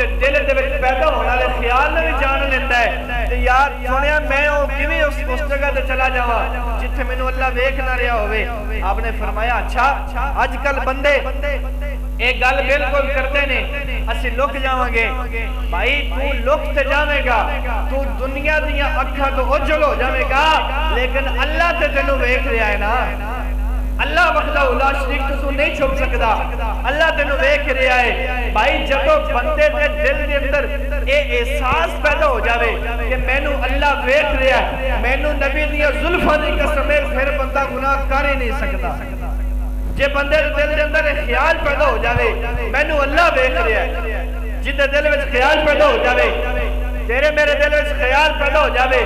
تے دل دے وچ پیدا ہونے والے خیال نے بھی جان لیندا ہے تے یار سنیا میں او کیویں اس جگہ تے چلا جاواں جتھے مینوں اللہ ویکھ نہ رہا ہوے. آپ نے فرمایا اچھا اج کل بندے ایک گل بالکل کرتے نے اسی لک جاواں گے. بھائی تو لک تے جاویں گا تو دنیا دیاں اکھاں تو اوجھل ہو جاویں گا لیکن اللہ تے تینوں ویکھ رہا ہے نا. اللہ وحدہ لا شریک تو نہیں چھپ سکدا. اللہ تینوں ویکھ رہا ہے. بھائی جدوں بندے دے دل دے اندر اے احساس پیدا ہو جاوے کہ مینوں اللہ ویکھ رہا ہے مینوں نبی دی زلفاں دی قسم ہے پھر بندہ گناہ کر ہی نہیں سکدا. جے بندے دے دل دے اندر خیال پیدا ہو جاوے مینوں اللہ ویکھ رہا ہے. جدے دل وچ خیال پیدا ہو جاوے تیرے میرے دل وچ خیال پیدا ہو جاوے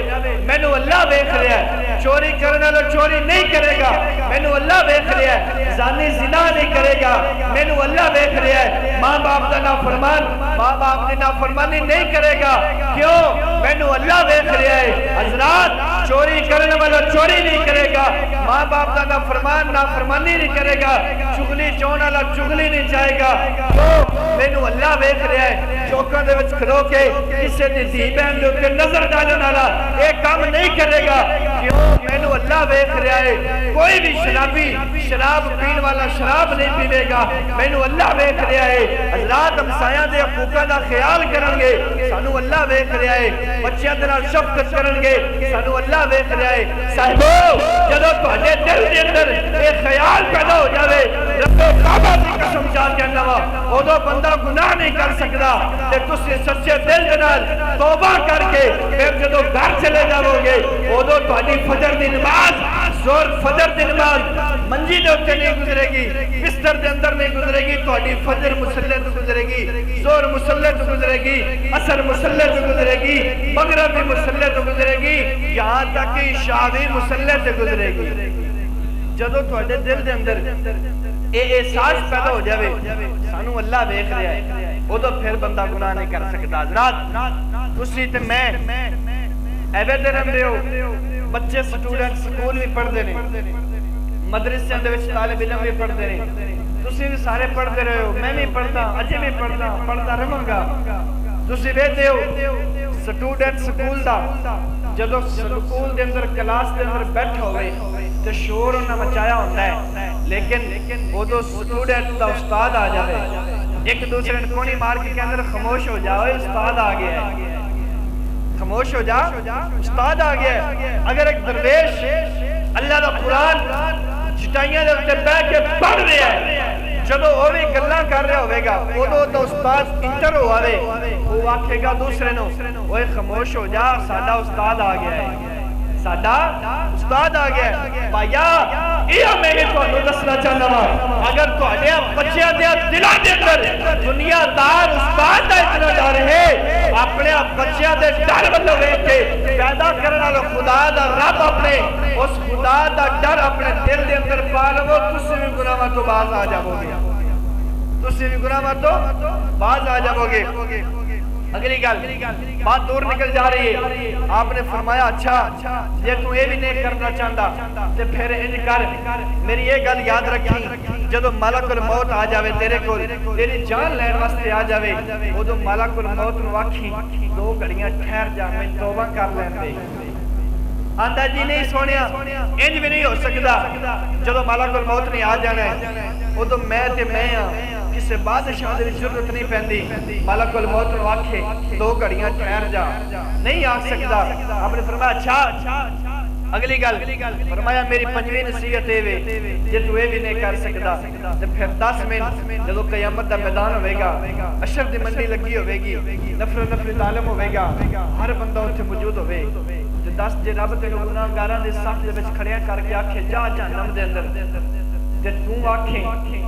مینوں اللہ ویکھ رہا ہے. چوری کرنے والا چوری نہیں کرے گا مینوں اللہ ویکھ رہا ہے. زانی زنا نہیں کرے گا مینوں اللہ ویکھ رہا ہے. ماں باپ دا نافرمان ماں باپ دی نافرمانی نہیں کرے گا کیوں مینوں اللہ ویکھ رہا ہے. حضرات چوری کرنے والا چوری نہیں کرے گا ماں باپ دا نافرمان نافرمانی نہیں کرے گا چغلی چون والا چغلی نہیں چاہے گا کیوں مینوں اللہ ویکھ رہا ہے. چوکاں دے وچ کھلو کے کسے دی دھی بہن دے اوپر نظر ڈالن والا اے کام نہیں کرے گا کیوں مینوں اللہ ویکھ رہا ہے. کوئی بھی شرابی شراب پین والا شراب نہیں پیوے گا مینوں اللہ ویکھ رہا ہے. حضرات ہمسایاں دے حقوقاں دا خیال کرن گے سانو اللہ ویکھ رہا ہے. بچیاں دے نال شفقت کرن گے سانو اللہ ویکھ رہا ہے. صاحبو جدوں تہاڈے دل دے اندر اے خیال پیدا ہو جاوے رب کعبہ دی قسم جا کے نوا اودوں بندہ گناہ نہیں کر سکدا تے تسی سچے دل دے نال توبہ کر کے پھر جدوں گھر چلے جاؤ گے اودوں تہاڈی فجر دی نماز زور فجر دی نماز منجی دے اوتے نہیں گزرے گی بستر دے اندر نہیں گزرے گی تہاڈی فجر مصلی تے گزرے گی زور مصلی تے گزرے گی عصر مصلی تے گزرے گی مغرب بھی مصلی تے گزرے گی یہاں تک کہ عشاء بھی مصلی تے گزرے گی. جدوں تہاڈے دل دے اندر اے احساس پیدا ہو جاوے سانو اللہ ویکھ رہا ہے اودوں پھر بندہ گناہ نہیں کر سکدا. حضرات تسی تے میں ایویں تے رہندے ہو بچے سٹوڈنٹ سکول بھی پڑھدے نے مدرسے دے وچ طالب علم بھی پڑھدے نے تسی بھی سارے پڑھدے رہے ہو میں بھی پڑھدا اجے بھی پڑھدا رہاں گا. تسی ویکھدے ہو سٹوڈنٹ سکول دا جدوں سکول دے اندر کلاس دے اندر بیٹھا ہوئے تے شور انہاں مچایا ہوندا ہے لیکن اودوں سٹوڈنٹ دا استاد آ جاوے ایک دوسرے نے کونی مار کے اندر خاموش ہو جاؤ استاد آ گیا ہے خاموش ہو جا استاد آ گیا ہے. اگر ایک درویش اللہ دا قرآن چٹائیاں دے اوپر بیٹھ کے پڑھ رہا ہے جدوں وہ بھی گلاں کر رہا ہوے گا اودوں تو استاد انٹر ہو آوے وہ آکھے گا دوسرے نو اوے خاموش ہو جا ساڈا استاد آ گیا ہے ساڈا استاد آ گیا ہے. بھائیا یہ میں تانوں دسنا چاہنا وا اگر تہاڈے بچیاں دے دلاں دے اندر دنیا دار استاد دا اتنا ڈر ہے اپنے بچیاں دے ڈر ولوں ویکھ کے پیدا کرن والا خدا دا رب اپنے اس خدا دا ڈر اپنے دل دے اندر پا لو تسی بھی گناہاں تو باز آ جاؤ گے تسی بھی گناہاں تو باز آ جاؤ گے. اگلی گل بات دور نکل جا رہی ہے. آپ نے فرمایا اچھا یہ تو یہ بھی نہیں کرنا چاہتا تے پھر انج کر میری یہ گل یاد رکھی جدو ملک الموت آ جاوے تیرے کول تیری جان لین واسطے آ جاوے اودوں ملک الموت نو آکھی 2 گھڑیاں ٹھہر جا میں توبہ کر لین دے. آندا جی نہیں سونیا انج بھی نہیں ہو سکدا جدو ملک الموت نے آ جانا ہے اودوں میں تے میں ہاں کسے بادشاہ دی ضرورت نہیں پیندی ملک الموت نو آکھے 2 گھڑیاں ٹھہر جا نہیں آ سکدا. آپ نے فرمایا اچھا اگلی گل فرمایا میری 5ویں نصیحت اے وے جے تو اے بھی نہیں کر سکدا تے پھر 10 منٹ جدوں قیامت دا میدان ہوے گا اشر دی منڈی لگی ہوے گی نفر عالم ہوے گا ہر بندہ اوتھے موجود ہوے تے 10 جے رب تینوں گناہگاراں دے صف دے وچ کھڑیا کر کے آکھے جا جہنم دے اندر تے تو آکھیں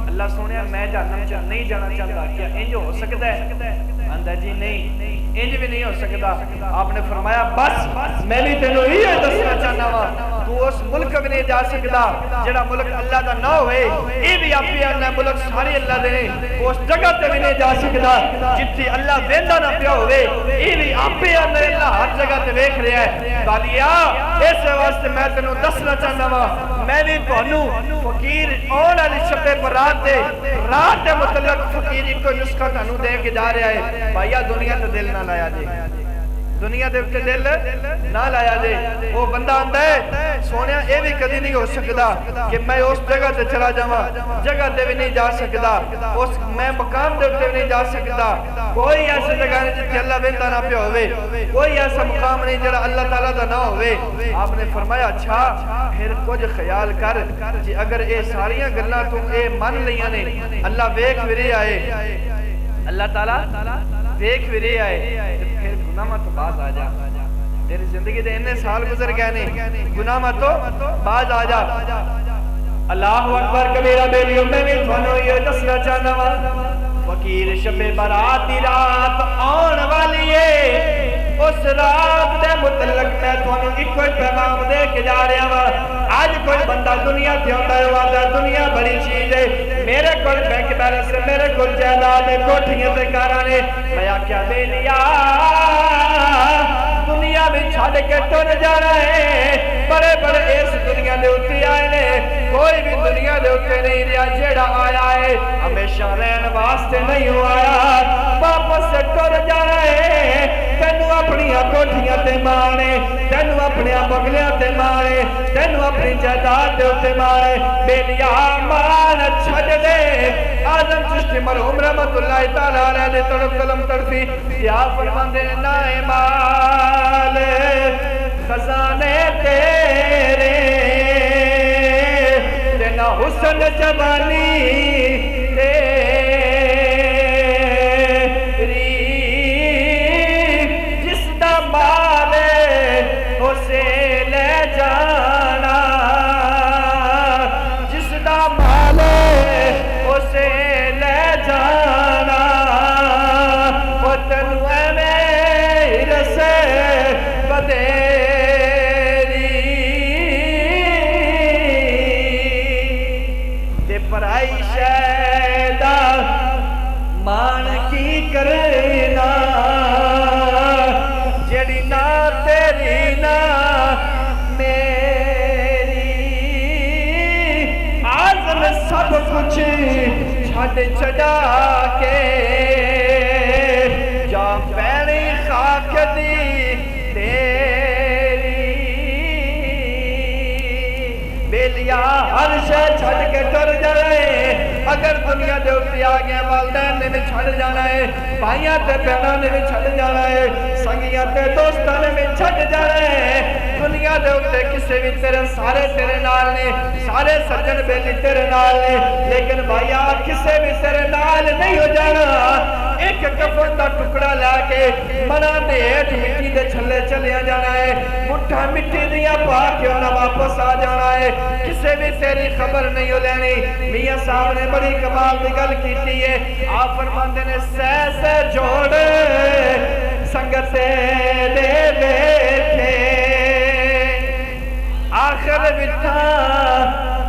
اللہ سونیا میں جہنم چ نہیں جانا چاہتا کیا انج ہو سکدا ہے؟ آندا جی نہیں انج بھی نہیں ہو سکدا. آپ نے فرمایا بس میں بھی تینوں یہ دسنا چاہنا وا تو اس ملک بھی نہیں جا سکتا جڑا ملک اللہ دا نہ ہوئے یہ بھی آپ اپنا ملک سارے اللہ دے اس جگہ تے بھی نہیں جا سکتا جتھی اللہ ویندا نہ پیا ہوئے یہ بھی آپ اپنا اللہ ہر جگہ تے ویکھ رہا ہے بالیا اس واسطے میں تینوں دسنا چاہنا وا میں بھی تانوں فقیر آن والی شب برات دے متعلق فقیر کو نسخہ تانوں دے کے جا رہا ہے بھائیا دنیا تے دل نہ لایا جے دنیا دے وچ دل نہ لایا جے وہ بندہ آندا ہے سونیا اے بھی کدی نہیں ہو سکدا کہ میں اس جگہ تے چلا جاواں جگہ تے بھی نہیں جا سکدا اس میں مقام دے اوتے بھی نہیں جا سکدا کوئی ایسی جگہ نہیں جتھے اللہ ویندا نہ پیا ہوئے کوئی ایسا مقام نہیں جڑا اللہ تعالیٰ دا نہ ہوئے آپ نے فرمایا اچھا پھر کچھ خیال کر جی اگر اے ساریاں گلاں تو اے من لیاں نے اللہ ویکھ ویرے آئے اللہ تعالیٰ ویکھ ویرے آئے پھر گناہ تو باز آ جا تیری زندگی دے انہیں سال گزر گئے نہیں گناہ تو باز آ جا اللہ اکبر کبیرہ بیلیوں میں بھی تھانوں یہ دسنا چاہنا فقیر شب برات دی رات آن والی ہے اس رات دے متعلق میں تھانوں ایک کوئی پیغام دے کے جا رہا ہوں آج کوئی بندہ دنیا تھی ہوتا ہے وعدہ دنیا بڑی چیز ہے میرے کول بینک بیلنس سے میرے کول جائیداد ہے کوٹھیاں تے کاراں نے میں کیا دے لیا دنیا بھی چھڑ کے ٹر جانا ہے بڑے بڑے اس دنیا دے اوتے آئے نے کوئی بھی دنیا دے اوتے نہیں رہا جیڑا آیا ہے ہمیشہ رہن واسطے نہیں آیا واپس سے ٹر جانا ہے تینوں اپنی کوٹھیاں تے مانے تینوں اپنے بگلیاں تے مانے تینوں اپنی جائیداد دے اوتے مانے بیلیا مان چھڑ دے آدم چشتی مرحوم رحمت اللہ تعالیٰ علیہ نے تڑپ قلم تڑپی یا فرماندے نائے مال خزانے تیرے تینا حسن جوانی تیری جس دا مال اسے لے جانا جس دا مال اسے لے جانا وہ تنو میں رسے بدیری تے پرائی شیدہ مان کی کرنا جڑی نا تیری نا میری آزم سب کچھ چھڑ چھڑا کے جا پیڑی خاک دی تیری بیلیا ہر شے چھڑ کے ٹر جائے اگر دنیا دے اوتے آ گیا والدین نے بھی چھڑ جانا ہے بھائیاں تے بہناں نے بھی چھڑ جانا ہے سنگیاں تے دوستاں نے بھی چھڑ جانا ہے دنیا دے اوتے کسے بھی تیرے سارے تیرے نال نے سارے سجن بیلی تیرے نال نے لیکن بھائیا کسے بھی تیرے نال نہیں ہو جانا ایک کفن دا ٹکڑا لا کے منا دے ہیٹھ مٹی دے چھلے چلیا جانا ہے مٹھا مٹی دیا پا کے انہاں واپس آ جانا ہے کسے بھی تیری خبر نہیں ہو لینی میاں صاحب نے بڑی کمال دی گل کیتی ہے آپ فرماندے نے سہ جوڑ سنگتے دے بیٹھے آخر بٹھا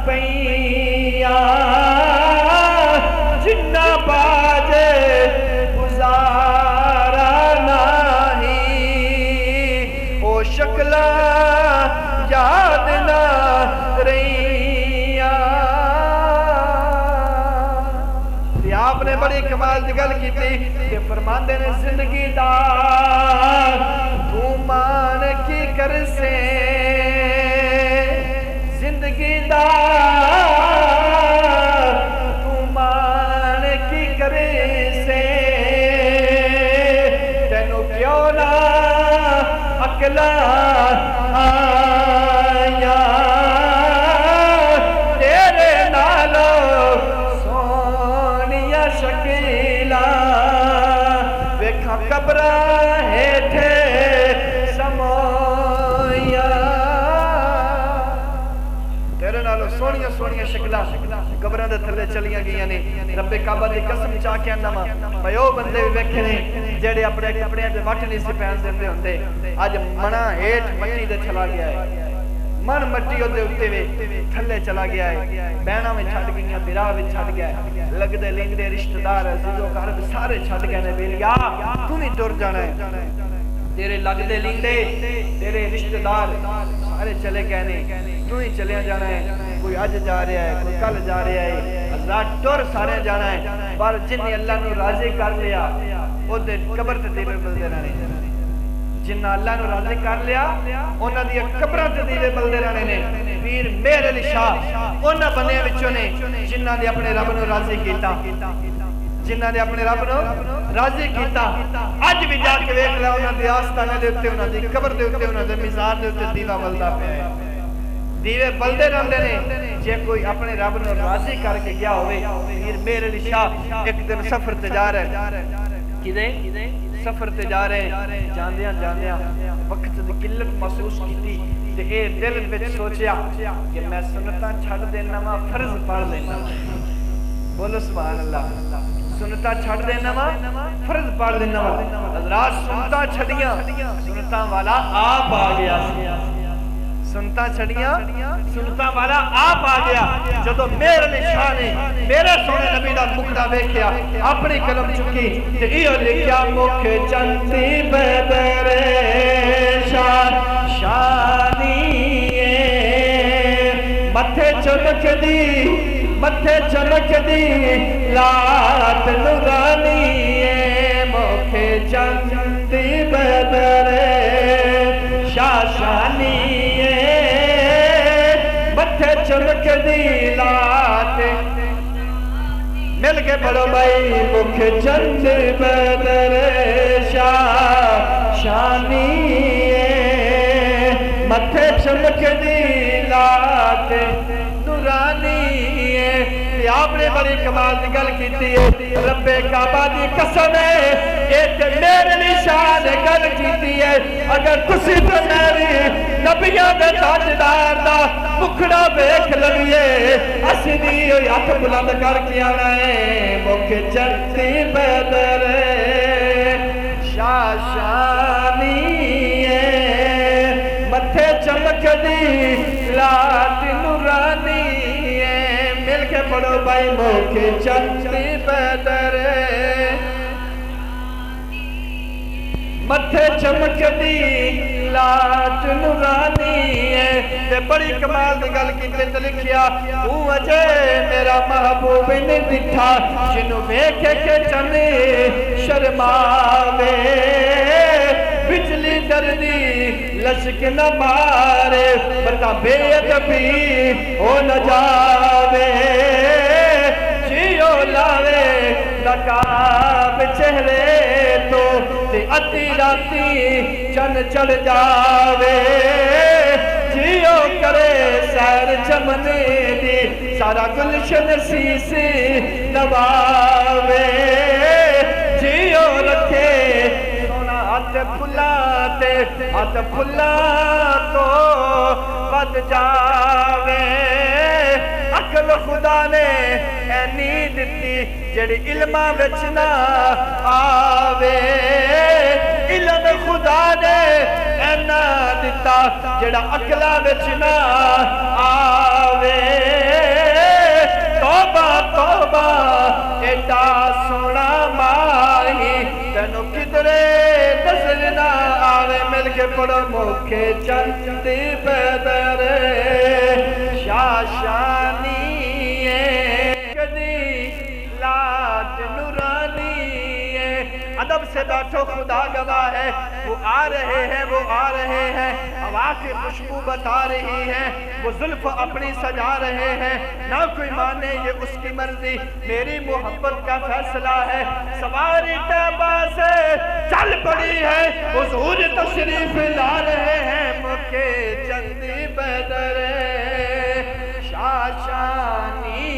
پئیاں جنہ باجے گزارا نہیں او شکلہ یاد نہ رہیاں آپ نے بڑی کمال دی گل کی تھی کہ فرماندے نے زندگی دا تو مان کی کر سے زندگی دا تو مان کی کر سے تینو کیوں نہ اکلا آیا تیرے نالو شکیلا ویکھاں قبرہ ہیٹھے سمویا تیرے نالو سونیاں سونیاں شکلا قبرہ دے تھلے چلیاں گئیاں نے رب کعبہ دی قسم چاہ کے انما پیو بندے بھی ویکھے نے جڑے اپنے کپڑے دے وٹ نہیں سی پہن دے ہوندے اج منا ہیٹھ مٹی دے چلا گیا ہے من مٹی دے اوتے وے تھلے چلا گیا ہے بہناں میں چھڈ گئیاں براہ وچ چھڈ گیا ہے لگدے لنگدے رشتہ دار عزیزو گھر سارے چھڈ گئے نے بیلیا تو نہیں ٹر جانا ہے تیرے لگدے لنگدے تیرے رشتہ دار سارے چلے گئے نے تو ہی چلے جانا ہے کوئی اج جا رہا ہے کوئی کل جا رہا ہے حضرات ٹر سارے جانا ہے پر جن نے اللہ نو راضی کر لیا او دے قبر تے دیوے بلدے رہنے جنہ اللہ نو راضی کر لیا انہاں دی قبراں تے دیوے بلدے رہنے نے پیر مہر علی شاہ انہاں بندیاں وچوں نے جنہاں نے اپنے رب نو راضی کیتا جنہاں نے اپنے رب نو راضی کیتا اج بھی جا کے ویکھ لے انہاں دی آستانے دے اوتے انہاں دی قبر دے اوتے انہاں دے مزار دے اوتے دیوا بلدا پیا ہے دیوے بلدے رہندے نے جے کوئی اپنے رب نو راضی کر کے گیا ہوئے پیر مہر علی شاہ ایک دن سفر تے جا رہے کدے سفر تے جا رہے جاندیاں وقت دی قلت محسوس کیتی تے اے دل وچ سوچیا کہ میں سنتاں چھڈ دینا وا فرض پڑھ لینا بولو سبحان اللہ سنتاں چھڈ دینا وا فرض پڑھ لینا وا حضرات سنتاں چھڈیاں سنتاں والا آپ آ گیا سنتاں چھڑیاں سنتاں والا آپ آ گیا جدو مہر علی شاہ نے میرے سونے نبی دا مکڑا ویکھیا اپنی قلم چکی تے ایو لکھیا مکھ چنتی بدر شاہ شانی متھے چمک دی لات نورانی مکھ چنتی بدر شاہ شانی چمک دی لات مل کے پڑھو بھائی مکھ چند بدر شاہ شانی متھے چمک دی لات نورانی آپ نے بڑی کمال دی گل کیتی ہے رب کعبہ دی قسم ہے ایک میرے نشان گل کیتی ہے اگر تسی تے میری نبیاں دے تاجدار دا مکھڑا ویکھ لویے اسی دی ہاتھ بلند کر کے آنا ہے مکھ چنتی بدر شاہ شانی متھے چمک دی لات نورانی مل کے پڑھو بھائی مکھ چنتی بدر متھے چمک دی لات نورانی تے بڑی کمال دی گل کیتے تے لکھیا او اجے میرا محبوب نے دکھا جنوں ویکھ کے چنے شرماوے بجلی ڈردی لشک نہ مارے بتا بے ادبی ہو نہ جاوے جیو لاوے نقاب چہرے تو تے ادھی راتی چن چڑھ جاوے جیو کرے سیر چمنے دی سارا گلشن سیسی نواوے جیو رکھے سونا ہاتھ پھلا تو بد جاوے عقل خدا نے اینی دتی جڑی علمہ وچ نہ آوے علم خدا نے اینا دتا جڑا عقلہ وچ نہ آوے توبہ ایڈا سونا ماہی تینو کدرے نظر نہ آوے مل کے پڑھو مکھ چنتی بدر شاہ شانی کدی لات نورانی ادب سے بیٹھو خدا گواہ ہے وہ آ رہے ہیں ہوا کی خوشبو بتا رہی ہے وہ زلف اپنی سجا رہے ہیں نہ کوئی مانے یہ اس کی مرضی میری محبت کا فیصلہ ہے سواری طیبہ سے چل پڑی ہے حضور تشریف لا رہے ہیں مکھ چنتی بدر شاہ شانی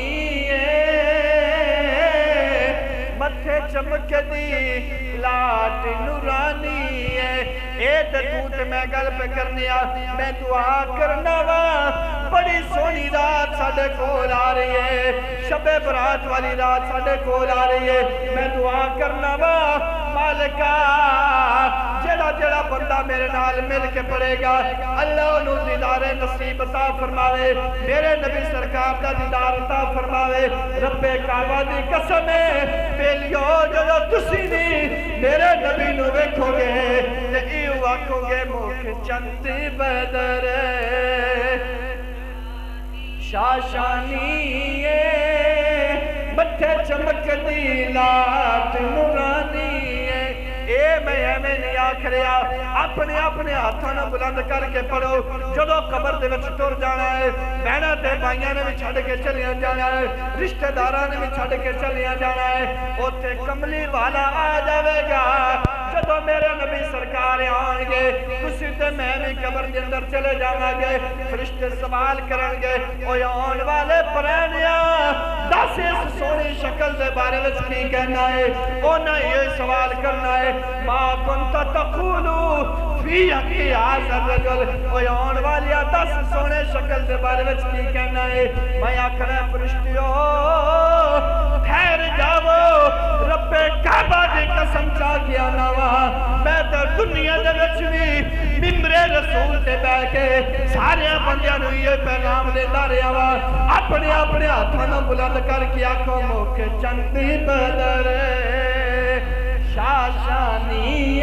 متھے چمک دی لات نورانی اے دتوت میں گل پہ کرنیا میں دعا کرنا وا بڑی سونی رات ساڈے کول آ رہی ہے شب برات والی رات ساڈے کول آ رہی ہے میں دعا کرنا وا مالکا جڑا جڑا بندہ میرے نال مل کے پڑھے گا اللہ انہوں دیدار نصیب عطا فرماوے میرے نبی سرکار دا دیدار عطا فرماوے رب کعبہ دی قسم ہے بیلیو جو تسی نہیں میرے نبی نو ویکھو گے تے ایو آکھو گے موکھ چندی بدر شاشانی مٹھے چمک دی لات نورانی اے میں نہیں آکھ رہا اپنے اپنے ہاتھوں نے بلند کر کے پڑھو جدو قبر دے وچ ٹر جانا ہے بہناں تے بھائیاں نے بھی چھڈ کے چلیاں جانا ہے رشتہ داراں نے بھی چھڈ کے چلیاں جانا ہے اوتھے کملی والا آ جاوے گا جدو میرے نبی سرکار آن گے تسی تے میں بھی قبر دے اندر چلے جاواں گے فرشتے سوال کرن گے اوے آن والے پرانیاں دس اس سونی شکل دے بارے وچ کی کہنا ہے انہاں یہ سوال کرنا ہے ما کنت تقولو فی حقی هذا الرجل اوے آن والیا دس سونے شکل دے بارے وچ کی کہنا ہے میں آکھنا فرشتیو ٹھہر جاؤ رب کعبہ دی قسم چا کے آنا وا میں تے دنیا دے وچ وی ممبر رسول تے بیٹھ کے سارے بندیاں نوں یہ پیغام دیندا رہیا وا اپنے اپنے ہاتھاں نوں بلند کر کے آکھو موکھ چندی بدر شاشانی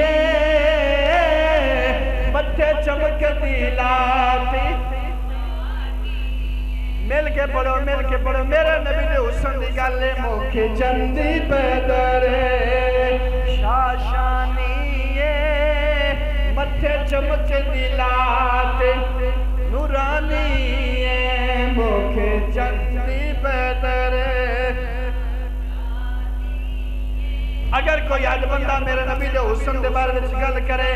مٹھے چمک دی لاتی مل کے پڑھو میرے نبی نے حسن دی گل موکھ چندی بدر شاشانی مٹھے چمک دی لاتی نورانی موکھ چندی بدر اگر کوئی آج بندہ میرے نبی دے حسن دے بارے میں گل کرے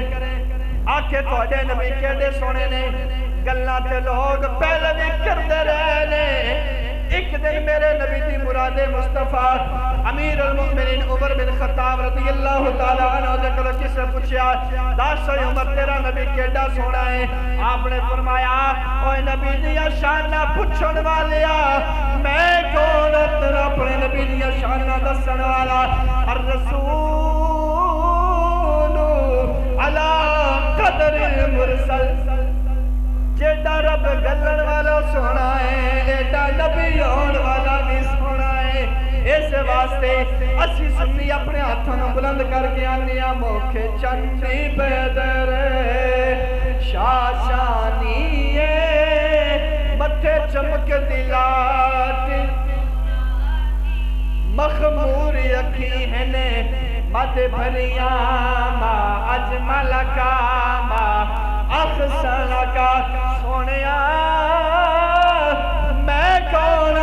آکھے تو اڈے نبی کیڑے سونے نے گلاں تے لوگ پہلے بھی کردے رہنے ایک دن میرے نبی دی مراد مصطفیٰ امیر المؤمنین عمر بن خطاب رضی اللہ تعالیٰ عنہ دے کلو کس سے پوچھیا 10 عمر تیرا نبی کیڑا سونا ہے آپ نے فرمایا اوہ نبی دیا شانہ پوچھن والیا میں کون تیرا اپنے نبی دیا شانہ دسن والا الرسول علی قدر المرسل جیڑا رب گلن والا سونا ہے ایڈا نبی ہون والا نہیں سونا ہے اس واسطے اسی سنی اپنے ہاتھوں میں بلند کر کے آنیا موکھ چندی بدر شاشانی مٹھے چمک دلات مخمور یقین مد بھریاں ما اجمل کا ما احسن کا سونیا میں کون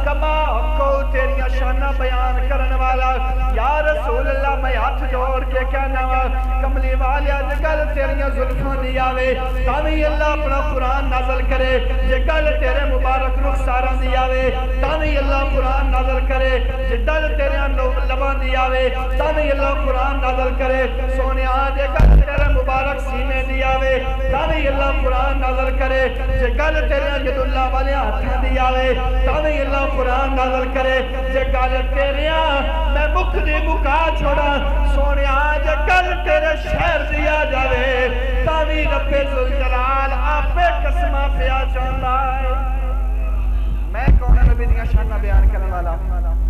کما کو تیریاں شانہ بیان کرن والا یا رسول اللہ میں ہاتھ جوڑ کے کہنا کملی والیا جگل تیریاں ظلفوں دی آوے تاوی اللہ اپنا قرآن نازل کرے جگل تیرے مبارک رخساراں دی آوے تاوی اللہ قرآن نازل کرے جگل تیریاں لبان دی آوے تاوی اللہ قرآن نازل کرے سونیا جگل تیرے مبارک سینے دی آوے تاوی اللہ قرآن نازل کرے جگل تیریاں ید اللہ والے ہاتھاں دی آوے تاوی اللہ قرآن نازل کرے جگل تیریاں میں مکھ دی مکا چھوڑا سونیا جگل تیرے شہر دیا جاوے تاوی رب ذوالجلال آپ قسمہ پیا چاہتا ہے میں کون نبی دیا شانہ بیان کرنے والا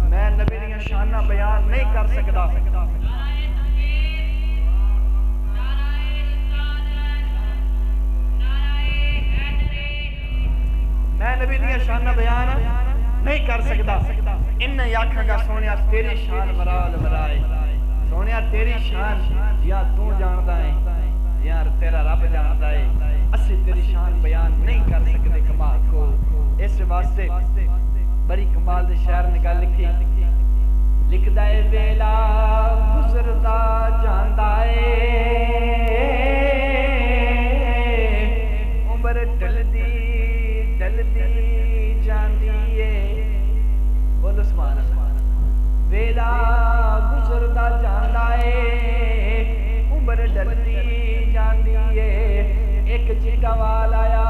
میں نبی دیا شانہ بیان نہیں کر سکتا میں نبی دیا شانہ بیان نہیں کر سکتا انہیں آکھاں گا سونیا تیری شان مراد مرائے سونیا تیری شان یا تو جانتا ہے یا تیرا رب جانتا ہے اسی تیری شان بیان نہیں کر سکتے کمال کو اس واسطے بڑی کمال دے شعر نکال لکھ دائے ویلا گزردا جاندا ہے عمر ڈلدی جاندی ہے بولو سبحان اللہ ویلا گزردا جاندا ہے عمر ڈلدی جاندی ہے ایک چٹا وال آیا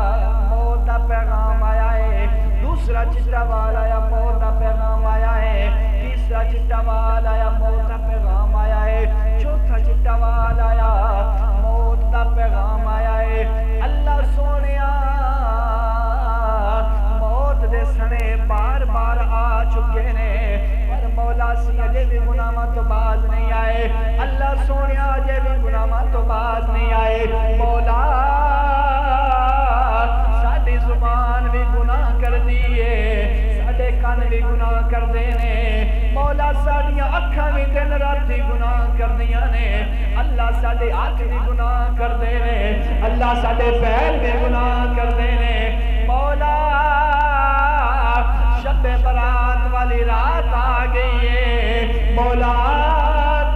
موت دا پیغام آیا ہے دوسرا چٹا وال آیا موت دا پیغام آیا ہے تیسرا چٹا وال آیا موت دا پیغام آیا ہے چوتھا چٹا وال آیا کے بھی گناہاں تو باز نہیں آئے مولا ساڈی زبان بھی گناہ کر دیئے ساڈے کان بھی گناہ کر دینے مولا ساڈیاں اکھاں بھی دن راتی گناہ کر دیاں نے اللہ ساڈے ہاتھ بھی گناہ کر دینے اللہ ساڈے پیر بھی گناہ کر دینے مولا شب برات والی رات آ گئی ہے مولا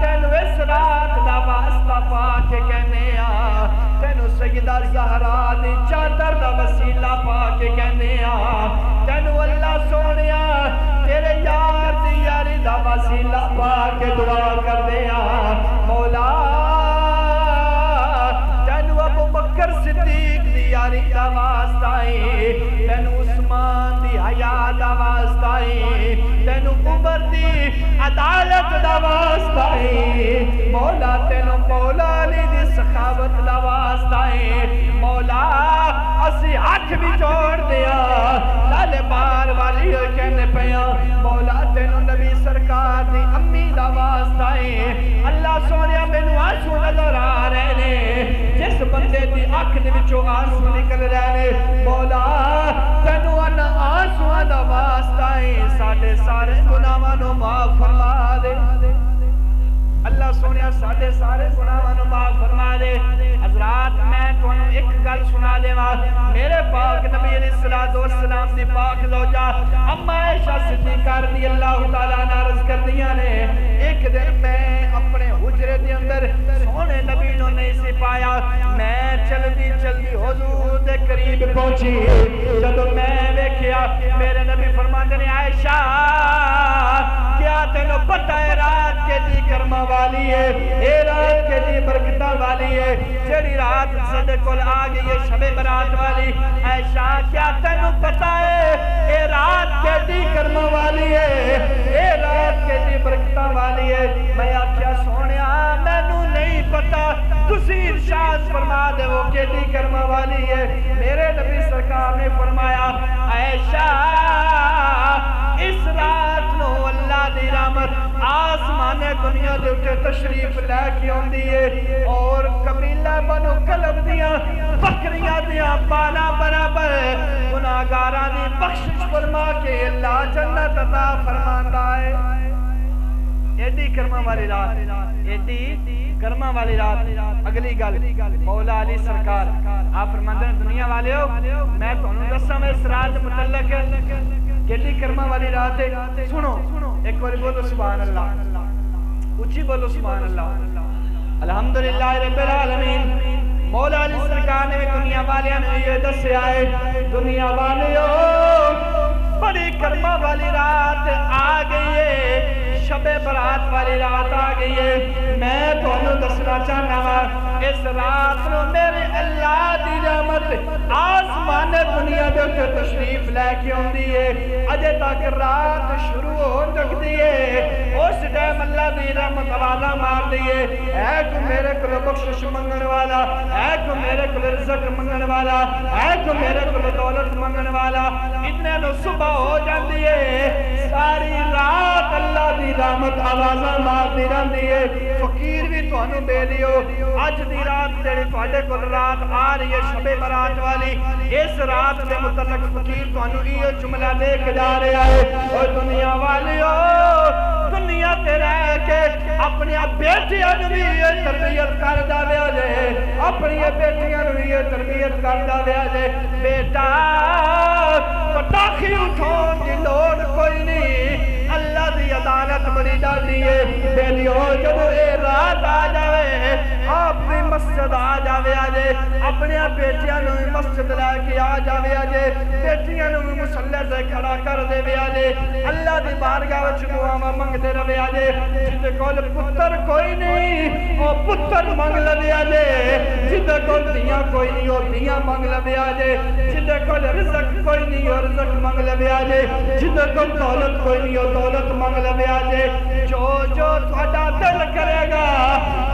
تینو اس رات دا واسطہ پا کے کہنے آ تینو سیدہ زہرا دی چادر دا وسیلہ پا کے کہنے آ تینو اللہ سونیا تیرے یار دی یاری دا وسیلہ پا کے دعا کر دے آ مولا تینو ابو بکر صدیق دی یاری دا واسطہ ہے تینو عثمان دی حیا دا واسطہ ہے تینو عمر دی عدالت دا واسطہ ہے مولا تینو مولا علی دی سخاوت دا واسطہ ہے مولا اسی ہاتھ بھی جوڑ دیا لالے بار والی کہنے پیا مولا تینو نبی سرکار دی امی دا واسطہ ہے اللہ سونیا مینوں آنسو نظر آ رہے نے جس بندے دی آنکھ دے وچوں آنسو نکل رہے نے مولا تینو انا آنسو دا واسطہ ہے ساڈے سارے گناہاں نو معاف فرما دے اللہ سونیا ساڈے سارے گناہاں نو معاف فرما دے حضرات میں تانوں ایک گل سنا دیواں میرے پاک نبی علیہ الصلوۃ والسلام دی پاک زوجہ اما عائشہ صدیقہ رضی اللہ تعالی عنہا عرض کردیاں نے ایک دن میں اپنے حجرے دے اندر سونے نبی نو نہیں سی پایا میں چلدی چلدی حضور دے قریب پہنچی جدوں میں ویکھیا میرے نبی فرماندے نے عائشہ کیا تینو پتہ ہے رات کے دی کرما والی ہے اے رات کے دی برکتاں والی ہے جڑی رات ساڈے کول آ گئی ہے شب برات والی عائشہ کیا تینو پتہ ہے اے رات کے دی کرما والی ہے اے رات کے دی برکتاں والی ہے میں آکھیا سونیا مینوں نہیں پتہ تسی ارشاد فرما دے وہ کہ دی کرما والی ہے میرے نبی سرکار نے فرمایا عائشہ اس رات نو اللہ دی رحمت آسمان دنیا دے اٹھے تشریف لے کے آندی ہے اور قبیلہ بنو کلب دیاں بکریاں دیاں بالا برابر گناہگاراں دی بخشش فرما کے اللہ جنت عطا فرماندا ہے ایڈی کرما والی رات ایڈی کرما والی رات اگلی گل مولا علی سرکار آپ فرماندے ہیں دنیا والے ہو میں تانوں دساں اس رات متعلق کیڑی کرما والی رات ہے سنو ایک بار بولو سبحان اللہ اونچی بولو سبحان اللہ الحمدللہ رب العالمین مولا علی سرکار نے دنیا والیاں نے یہ دسیا ہے دنیا والیو بڑی کرما والی رات آ گئی ہے شب برات والی رات آ گئی ہے میں تانوں دسنا چاہنا وا اس رات نو میرے اللہ دی رحمت آسمان دنیا دے تے تشریف لے کے اوندی ہے اجے تک رات شروع ہو چکدی ہے اس ٹائم اللہ دی رحمت آوازاں مار دی ہے اے تو میرے کول بخشش منگن والا اے تو میرے کول رزق منگن والا اے تو میرے کول دولت منگن والا اتنے نو صبح ہو جاندی ہے ساری رات اللہ دی رحمت آوازاں مار دی رہندی ہے فقیر بھی تانوں بے لیو اج دی رات جڑی تواڈے کول رات آ رہی ہے شب برات والی اس رات دے متعلق فقیر تانوں یہ جملہ دے کے جا رہا ہے او دنیا والیو دنیا تے رہ کے اپنی بیٹیاں نوں بھی یہ تربیت کر داویا جے اپنی بیٹیاں نوں یہ تربیت کر داویا جے بیٹا پٹاخی اٹھاؤن دی لوڑ کوئی نہیں اللہ دی عدالت بڑی ڈالی ہے بیلیو جب اے رات آ جاوے آپ بھی مسجد آ جاوے آجے اپنے بیٹیاں نو مسجد لے کے آ جاوے آجے بیٹیاں نو مسلح سے کھڑا کر دے وے آجے اللہ دی بارگاہ وچ دعاواں منگدے رہے آجے جدے کول پتر کوئی نہیں او پتر منگ لے آجے جدے کول دیاں کوئی نہیں او دیاں منگ لے آجے جدے کول رزق کوئی نہیں او رزق منگ لے آجے جدے کول دولت کوئی نہیں او دولت منگ لے آجے جو جو تھوڑا دل کرے گا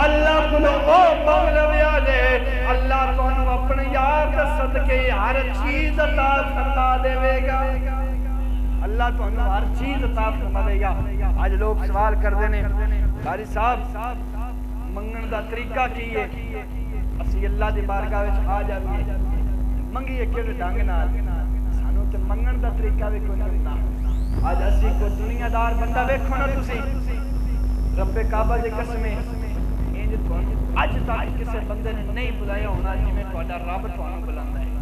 اللہ کو او منگ لے آجے اللہ تانوں اپنے یار دے صدقے ہر چیز عطا فرما دے گا اللہ تانوں ہر چیز عطا فرما دے گا آج لوگ سوال کر دینے قاری صاحب منگن دا طریقہ کی ہے اسی اللہ دی بارگاہ وچ آ جاویے منگیے کیڑے ڈنگ نال سانو تے منگن دا طریقہ بھی کوئی نہیں ہوندا اج اسی کو دنیا دار بندہ ویکھو نا تسی رب کعبہ دی قسم انج تھانوں اج تک کسے بندے نے نہیں بلایا ہونا جویں تہاڈا رب تھانوں بلاندا ہے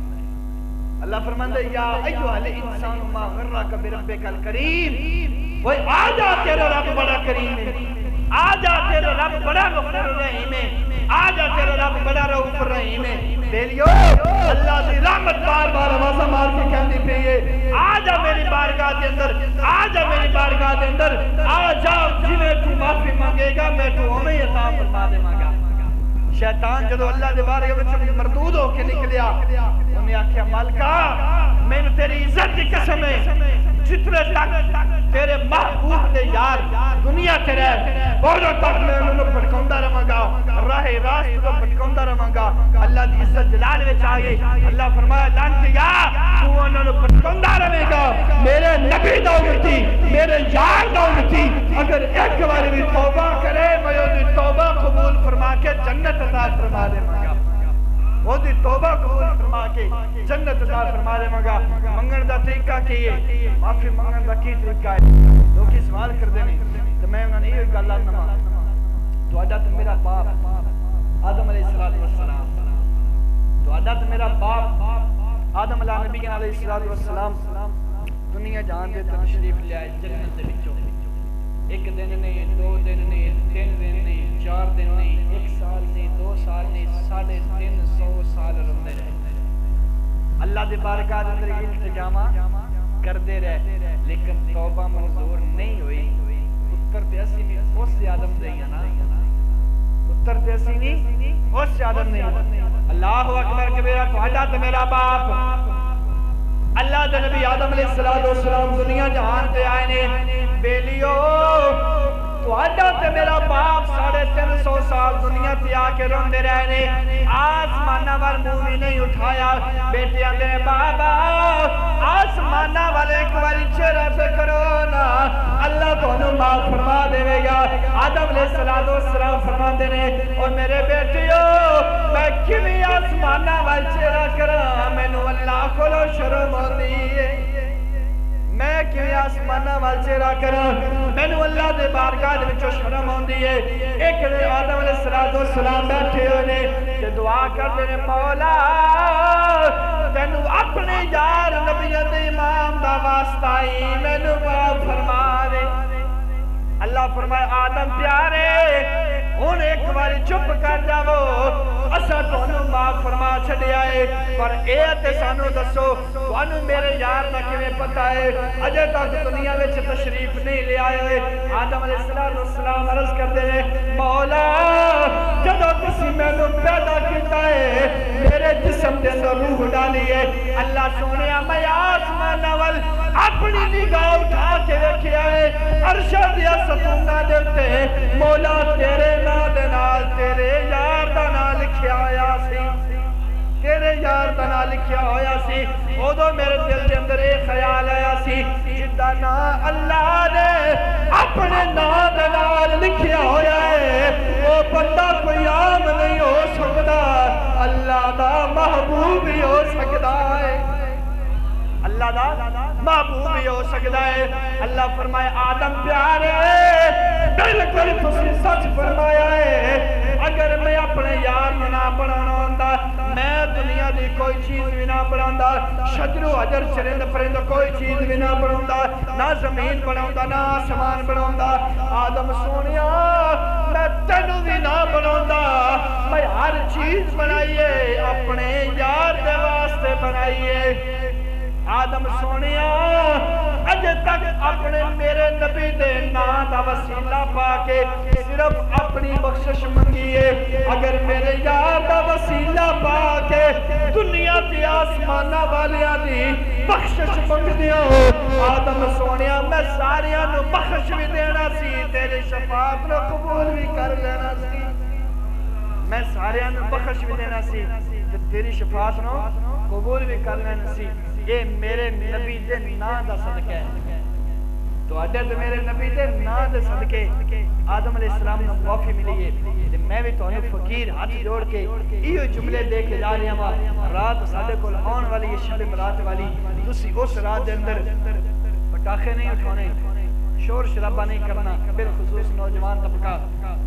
اللہ فرماندا ہے یا ایھا الانسان ما غرک بربک الکریم وہ آ جا تیرا رب بڑا کریم ہے آ جا تیرا رب بڑا غفور رحیم ہے آ جا تیرا رب بڑا رؤوف رحیم ہے بیلیو اللہ دی رحمت بار بار آواز مار کے کہندی پئی ہے آ جا میری بارگاہ دے اندر آ جا میری بارگاہ دے اندر آ جا جویں تو معافی مانگے گا میں تو اوویں عطا فرما دےواں گا شیطان جدو اللہ دے بارگاہ وچ مردود ہو کے نکلیا انہیں آکھیا مالکا میں تیری عزت دی قسم ہے جتنے تک تیرے محبوب دے یار دنیا تے رہ بہت تک میں انہوں پھٹکاوندا رہاں گا راہ راست تو پھٹکاوندا رہاں گا اللہ دی عزت جلال وچ آ گئی اللہ فرمایا لعنتیا تو انہوں پھٹکاوندا رہے گا میرے نبی دا امتی میرے یار دا امتی اگر ایک بار بھی توبہ کرے میں دی توبہ قبول فرما کے جنت عطا فرما دےواں گا وہ دی توبہ قبول فرما کے جنت عطا فرما دے مگا منگن دا طریقہ کی ہے معافی منگن دا کی طریقہ ہے لوگ سوال کر دینے تو میں انہوں نے یہ گل آنا تو آدھا تو میرا باپ آدم علیہ السلام تو آدھا تو میرا باپ آدم علیہ السلام دنیا جان دے تو تشریف لے آئے جنت دے وچوں ایک دن نہیں دو دن نہیں تین دن نہیں چار دن نہیں ایک سال نہیں دو سال نہیں 350 سال رہندے رہے اللہ دی بارگاہ دے اندر التجامہ کردے رہے لیکن توبہ منظور نہیں ہوئی پتر تے اسی بھی اس سے آدم دے نا پتر تے اسی نہیں اس سے آدم نہیں اللہ اکبر کبیرہ تہاڈا تے میرا باپ اللہ دے نبی آدم علیہ السلام دنیا جہان تے آئے نے بیلیو تہاڈا تے میرا باپ 350 سال دنیا تے آ کے روندے رہے نے آسماناں وال منہ بھی نہیں اٹھایا بیٹے آندے نے بابا آسماناں والے ایک باری چہرہ سے کرو نا اللہ تانوں معاف فرما دے گا آدم علیہ السلام فرماندے نے اور میرے بیٹیو میں کیویں آسماناں وال چہرہ کراں مینوں اللہ کولوں شرم آندی ہے میں کیویں آسماناں وال چہرہ کراں مینوں اللہ دے بارگاہ دے وچوں شرم آندی ہے ایک دن آدم علیہ السلام بیٹھے ہوئے نے تے دعا کردے نے مولا تینوں اپنے یار نبیاں دے امام دا واسطہ ہی مینوں معاف فرما دے اللہ فرمائے آدم پیارے ہن ایک باری چپ کر جاؤ اساں تانوں معاف فرما چھڈیا ہے پر اے تے سانوں دسو تانوں میرے یار دا کیویں پتہ ہے اجے تک دنیا وچ تشریف نہیں لے آئے آدم علیہ السلام عرض کردے نے مولا جدوں تسی مینوں پیدا کیتا ہے میرے جسم دے اندر روح ڈالی ہے اللہ سونیا میں آسماناں ول اپنی نگاہ اٹھا کے ویکھیا ہے عرش دے ستوناں دے تے مولا تیرے نام دے نال تیرے یار دا نام لکھیا ہویا سی تیرے یار دا نام لکھیا ہویا سی اودوں میرے دل دے اندر ایک خیال آیا سی جدا نام اللہ نے اپنے نام دے نال لکھیا ہویا ہے وہ بندہ کوئی عام نہیں ہو سکدا اللہ دا محبوب ہی ہو سکدا ہے اللہ دا محبوب بھی ہو سکتا ہے اللہ فرمائے آدم پیارے بالکل تسی سچ فرمایا ہے اگر میں اپنے یار نہ بنانا ہوندا میں دنیا دی کوئی چیز بھی نہ بناوندا شجر و حجر چرند پرند کوئی چیز بھی نہ بناوندا نہ زمین بناوندا نہ آسمان بناوندا آدم سونیا میں تینوں بھی نہ بناوندا میں ہر چیز بنائیے اپنے یار دے واسطے بنائیے آدم سونیا اج تک اپنے میرے نبی دے نام دا وسیلہ پا کے صرف اپنی بخشش منگیے اگر میرے یار دا وسیلہ پا کے دنیا تے آسماناں والیاں دی بخشش منگدیاں آدم سونیا میں ساریاں نو بخش بھی دینا سی تیری شفاعت نو قبول بھی کر لینا سی میں ساریاں نو بخش بھی دینا سی تیری شفاعت نو قبول بھی کر لینا سی یہ میرے نبی دے نام دا صدقہ ہے تو اڈے تے میرے نبی دے نام دے صدقے آدم علیہ السلام نو معافی ملی ہے تے میں بھی تانوں فقیر ہاتھ جوڑ کے ایو جملے دے کے جا رہا ہاں رات ساڈے کول آن والی ہے شب برات والی تسی اس رات دے اندر پٹاخے نہیں اٹھانے شور شرابہ نہیں کرنا بالخصوص نوجوان طبقہ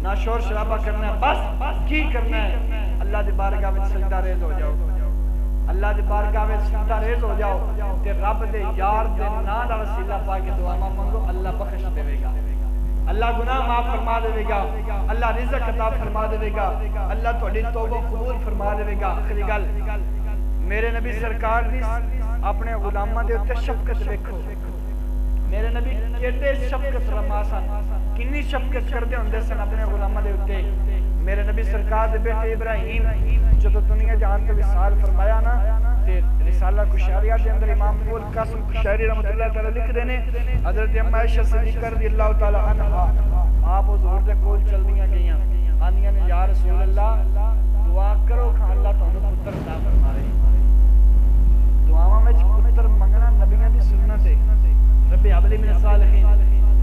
نہ شور شرابہ کرنا بس کی کرنا ہے اللہ دی بارگاہ وچ سجدہ ریز ہو جاؤ اللہ دی بارگاہ وچ سجدہ ریز ہو جاؤ تے رب دے یار دے نام دا وسیلہ پا کے دعا مانگو اللہ بخش دے گا اللہ گناہ معاف فرما دے گا اللہ رزق عطا فرما دے گا اللہ تہاڈی توبہ قبول فرما دے گا آخری گل میرے نبی سرکار دی اپنے غلاماں دے اوتے شفقت ویکھو میرے نبی کیڑے شفقت رما سن کنی شفقت کردے ہوندے سن اپنے غلاماں دے اوتے میرے نبی سرکار دے بیٹے ابراہیم جدو دنیا جہان تے وصال فرمایا نا تے رسالہ کشاریہ دے اندر امام ابو القاسم کشاری رحمۃ اللہ تعالی لکھ دے نے حضرت اما عائشہ صدیقہ رضی اللہ تعالی عنہا آپ حضور دے کول چلدیاں گئیاں آندیاں نے یا رسول اللہ دعا کرو کہ اللہ تانوں پتر عطا فرمائے دعاواں وچ پتر منگنا نبیاں دی سنت ہے رب ہب لی من الصالحین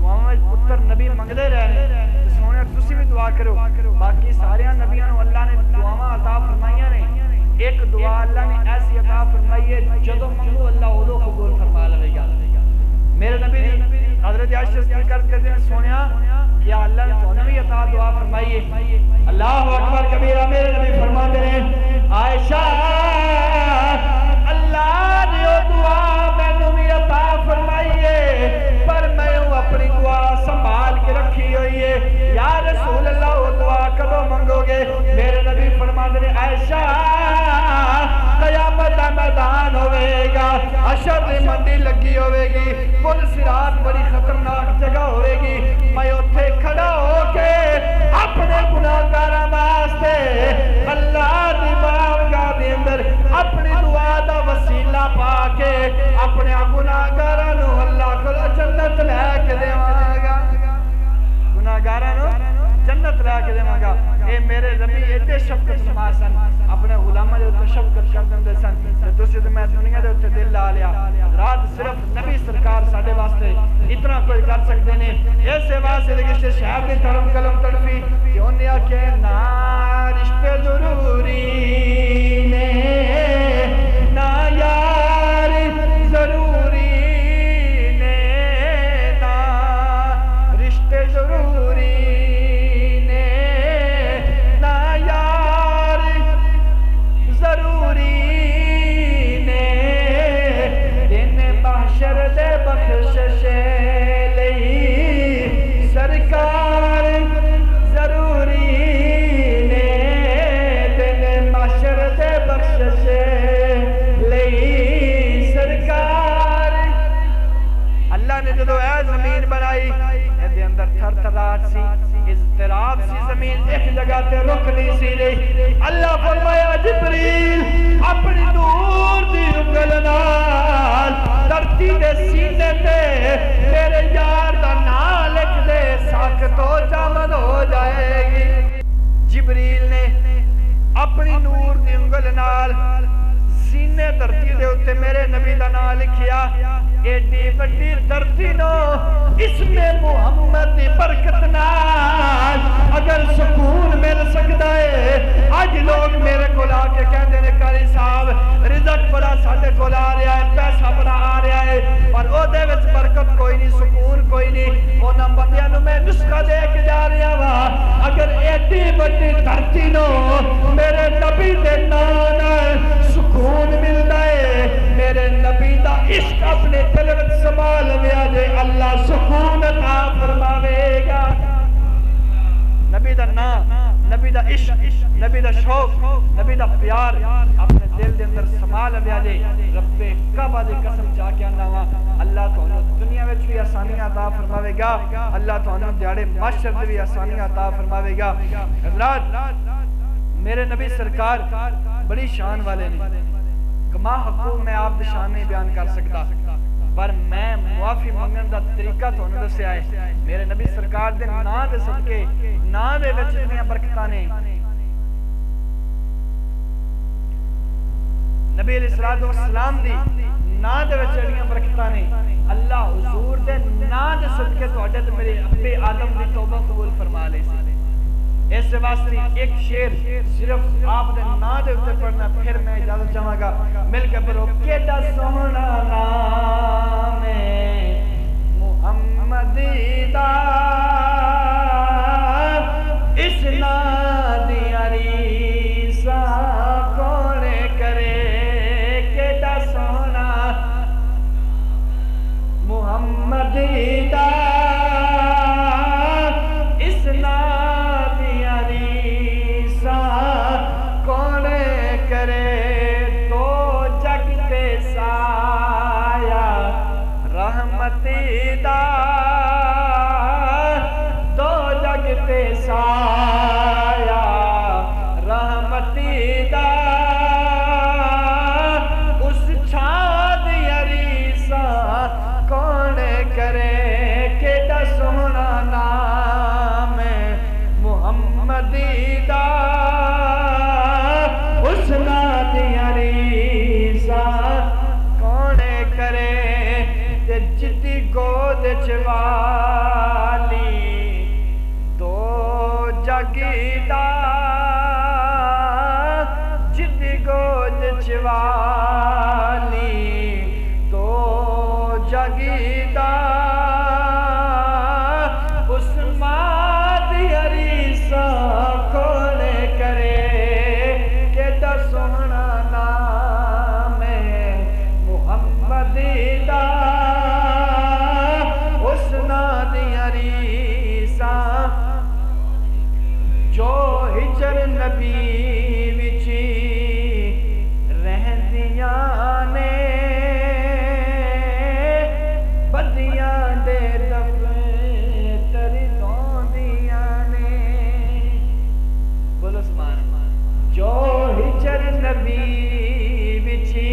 دعاواں وچ پتر نبی منگدے رہے تے سونے تسی بھی دعا کرو باقی سارے نبیاں نو اللہ نے دعاواں عطا فرمائیاں نے ایک دعا اللہ نے ایسی عطا فرمائی ہے جدوں منگو اللہ اودوں قبول فرما لے گا میرے نبی حضرت عائشہ صدیقہ کہتے ہیں سونیا کیا اللہ نے تانوں بھی عطا دعا فرمائی ہے اللہ اکبر کبیرہ میرے نبی فرماتے ہیں عائشہ اللہ نے وہ دعا مینوں بھی عطا فرمائی ہے پر میں اپنی دعا سنبھال کے رکھی ہوئی ہے یا رسول اللہ وہ دعا کدو منگو گے میرے نبی فرماتے ہیں عائشہ قیامت دا میدان ہوئے گا حشر دی منڈی لگی ہوئے گی پل صراط بڑی خطرناک جگہ ہوئے گی میں اتھے کھڑا ہو کے اپنے گناہگاراں واسطے اللہ دی بارگاہ دے اندر اپنی دعا دا وسیلہ پا کے اپنے گناہگاراں نو اللہ کو جنت لے کے دیواں گا گناہگاراں نو جنت لے کے دیواں گا اے میرے نبی ایڈے شفقت فرما سن اپنے غلاماں دے اوتے شفقت کردے سن تے تسی تے میں دنیا دے اوتے دل لا لیا رات صرف نبی سرکار ساڈے واسطے اتنا کوئی کر سکدے نے ایسے واسطے کہ شہر دی دھرم قلم تڑفی کہ انہاں آکھے نا رشتے ضروری نے نا یار ضروری نے نا رشتے ضروری سرکار ضروری نے دن معاشر دے بخشش لئی سرکار اللہ نے جدو اے زمین بنائی اے دے اندر تھر تھراٹ سی اضطراب سی زمین ایک جگہ تے رک نہیں سی رہی اللہ فرمایا جبریل اپنی نور دی انگل نال دھرتی دے سینے تے میرے یار دا نام لکھ دے ساکت و جامد ہو جائے گی جبریل نے اپنی نور دی انگل نال سینے دھرتی دے اتے میرے نبی دا نام لکھیا ایڈی بڑی دھرتی نو اسم محمد دی برکت نال اگر سکون مل سکتا ہے آج لوگ میرے کو لا کے کہندے نے قاری صاحب رزق بڑا ساڈے کو آ رہا ہے پیسہ بڑا آ رہا ہے پر او دے وچ برکت کوئی نہیں سکون کوئی نہیں انہاں بندیاں نو میں نسخہ دے کے جا رہا وا اگر ایڈی بڑی دھرتی نو میرے نبی دے نام نال سکون ملدا ہے میرے نبی دا عشق اپنے دل وچ سنبھال لیا جے اللہ سکون عطا فرماوے گا نبی دا نام نبی دا عشق نبی دا شوق نبی دا پیار اپنے دل دے اندر سنبھال لیا جے رب کعبہ دی قسم جا کے آنا وا اللہ تانوں دنیا وچ بھی آسانیاں عطا فرماوے گا اللہ تانوں دیہڑے محشر تے بھی آسانیاں عطا فرماوے گا حضرات میرے نبی سرکار بڑی شان والے نے کما حقوق میں آپ دی شان نہیں بیان کر سکتا پر میں معافی منگن دا طریقہ تانوں دسیا ہے میرے نبی سرکار دے نام دے صدقے نام دے وچ اتنی برکتاں نے نبی علیہ السلام دی نا دے وچ جڑیاں برکتاں نے اللہ حضور دے نا دے صدقے تواڈے تے میرے ابے آدم دی توبہ قبول فرما لے سی اس واسطے ایک شعر صرف آپ دے نا دے اوتے پڑھنا پھر میں اجازت چاہاں گا مل کے پڑھو کیڈا سوہنا نام ہے محمد دا اس نا دی عریسہ کون کرے کیڈا سوہنا محمد دا اس نا دی عریسہ کون کرے تو جگ تے سایہ رحمتی دا دو جگ تے سایہ رحمتی دا اس چھاد عریسہ کون کرے کیڈا سوہنا نام محمد دا اس ناد عریسہ کون کرے تے جدی گود چوالی تو جگی دا جدی گود چوالی تو جگی دا اس ماد عریسہ کون کرے کیڈا سوہنا نام محمد دا اس ناد عریسہ جو ہجر نبی وچی رہندیاں نے بدیاں دے دفتر دوندیاں نے بولو سبحان جو ہجر نبی وچی